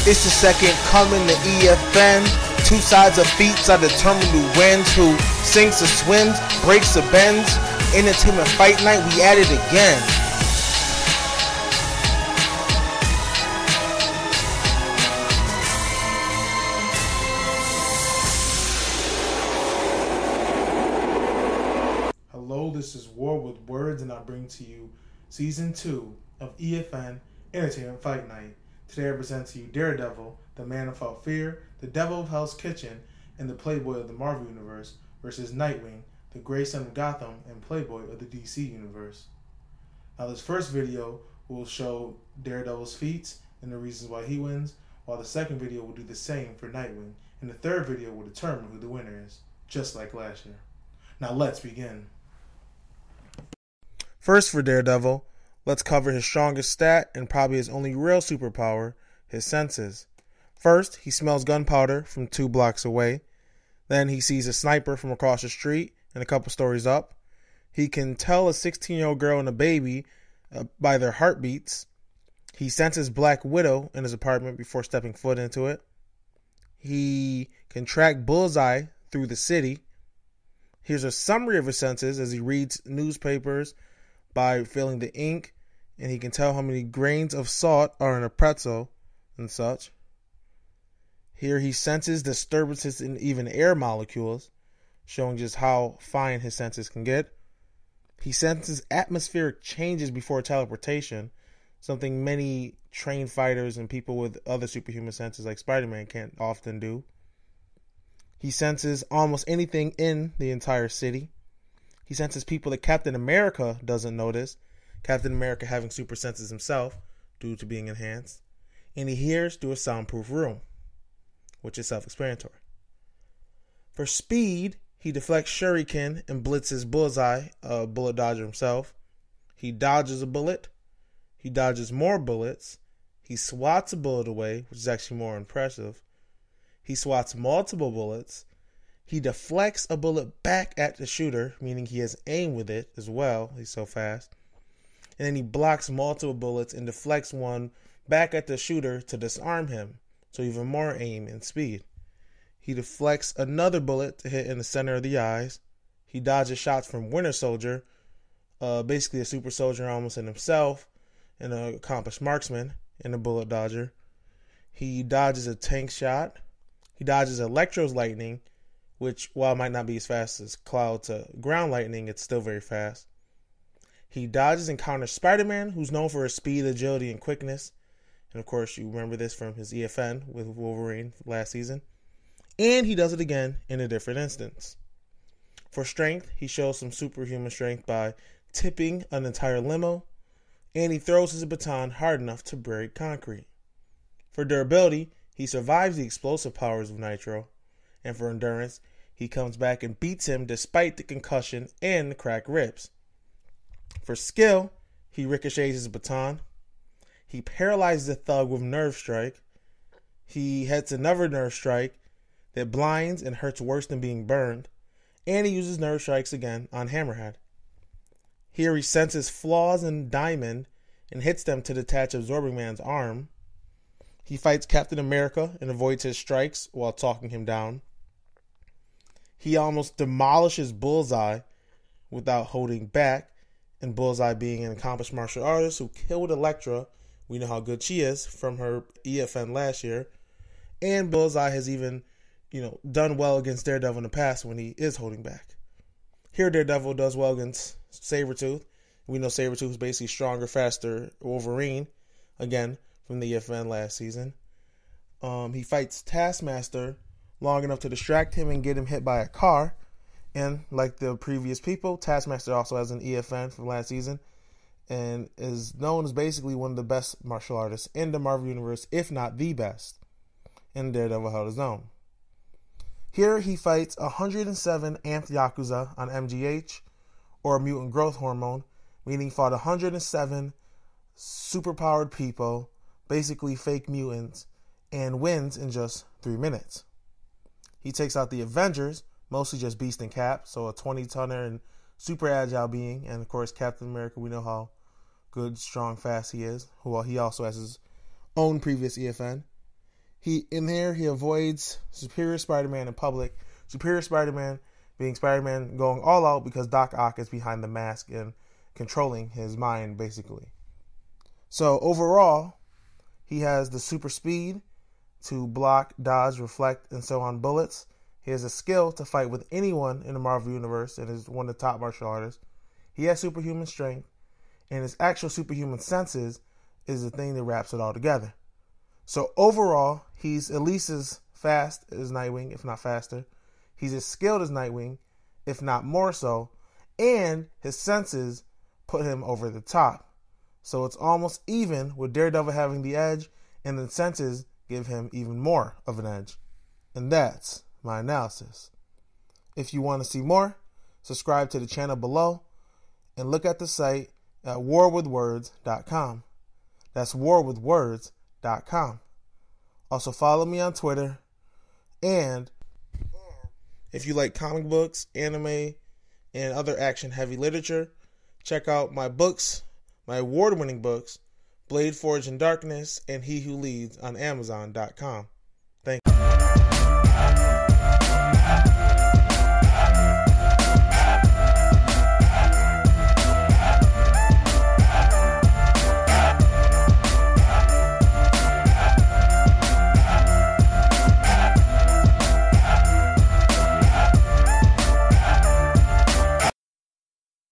It's the second coming to EFN. Two sides of feats are determined who wins, who sinks or swims, breaks or bends. Entertainment fight night, we at it again. Hello, this is War with Words, and I bring to you Season 2 of EFN Entertainment Fight Night. Today I present to you Daredevil, the Man Without Fear, the Devil of Hell's Kitchen, and the Playboy of the Marvel Universe, versus Nightwing, the Grey Son of Gotham and Playboy of the DC Universe. Now this first video will show Daredevil's feats and the reasons why he wins, while the second video will do the same for Nightwing, and the third video will determine who the winner is, just like last year. Now let's begin. First for Daredevil, let's cover his strongest stat and probably his only real superpower, his senses. First, he smells gunpowder from 2 blocks away. Then he sees a sniper from across the street and a couple stories up. He can tell a 16-year-old girl and a baby by their heartbeats. He senses Black Widow in his apartment before stepping foot into it. He can track Bullseye through the city. Here's a summary of his senses as he reads newspapers by feeling the ink, and he can tell how many grains of salt are in a pretzel and such. Here he senses disturbances in even air molecules, showing just how fine his senses can get. He senses atmospheric changes before teleportation, something many trained fighters and people with other superhuman senses like Spider-Man can't often do. He senses almost anything in the entire city. He senses people that Captain America doesn't notice, Captain America having super senses himself due to being enhanced. And he hears through a soundproof room, which is self-explanatory. For speed, he deflects shuriken and blitzes Bullseye, a bullet dodger himself. He dodges a bullet. He dodges more bullets. He swats a bullet away, which is actually more impressive. He swats multiple bullets. He deflects a bullet back at the shooter, meaning he has aim with it as well. He's so fast. And then he blocks multiple bullets and deflects one back at the shooter to disarm him. So even more aim and speed. He deflects another bullet to hit in the center of the eyes. He dodges shots from Winter Soldier, basically a super soldier almost in himself, and an accomplished marksman and a bullet dodger. He dodges a tank shot. He dodges Electro's lightning, which, while it might not be as fast as cloud to ground lightning, it's still very fast. He dodges and counters Spider-Man, who's known for his speed, agility, and quickness. And of course, you remember this from his EFN with Wolverine last season. And he does it again in a different instance. For strength, he shows some superhuman strength by tipping an entire limo. And he throws his baton hard enough to break concrete. For durability, he survives the explosive powers of Nitro. And for endurance, he comes back and beats him despite the concussion and the cracked ribs. For skill, he ricochets his baton. He paralyzes a thug with Nerve Strike. He hits another Nerve Strike that blinds and hurts worse than being burned. And he uses Nerve Strikes again on Hammerhead. Here he senses flaws in Diamond and hits them to detach Absorbing Man's arm. He fights Captain America and avoids his strikes while talking him down. He almost demolishes Bullseye without holding back, and Bullseye being an accomplished martial artist who killed Elektra. We know how good she is from her EFN last year. And Bullseye has even, done well against Daredevil in the past when he is holding back. Here Daredevil does well against Sabretooth. We know Sabretooth is basically stronger, faster Wolverine, again, from the EFN last season. He fights Taskmaster long enough to distract him and get him hit by a car. And like the previous people, Taskmaster also has an EFN from last season and is known as basically one of the best martial artists in the Marvel Universe, if not the best. And Daredevil held his own. Here he fights 107 amped Yakuza on MGH, or mutant growth hormone, meaning he fought 107 superpowered people, basically fake mutants, and wins in just 3 minutes. He takes out the Avengers, mostly just Beast and Cap, so a 20-tonner and super agile being, and of course Captain America, we know how good, strong, fast he is, who he also has his own previous EFN. He avoids Superior Spider-Man in public. Superior Spider-Man being Spider-Man going all out because Doc Ock is behind the mask and controlling his mind, basically. So overall, he has the super speed to block, dodge, reflect, and so on bullets. He has a skill to fight with anyone in the Marvel Universe and is one of the top martial artists. He has superhuman strength, and his actual superhuman senses is the thing that wraps it all together. So overall, he's at least as fast as Nightwing, if not faster. He's as skilled as Nightwing, if not more so. And his senses put him over the top. So it's almost even with Daredevil having the edge, and the senses give him even more of an edge. And that's my analysis. If you want to see more, subscribe to the channel below and look at the site at warwithwords.com. That's warwithwords.com. Also follow me on Twitter, and if you like comic books, anime, and other action-heavy literature, check out my books, my award-winning books, Blade Forged in Darkness and He Who Leads on Amazon.com. Thank you.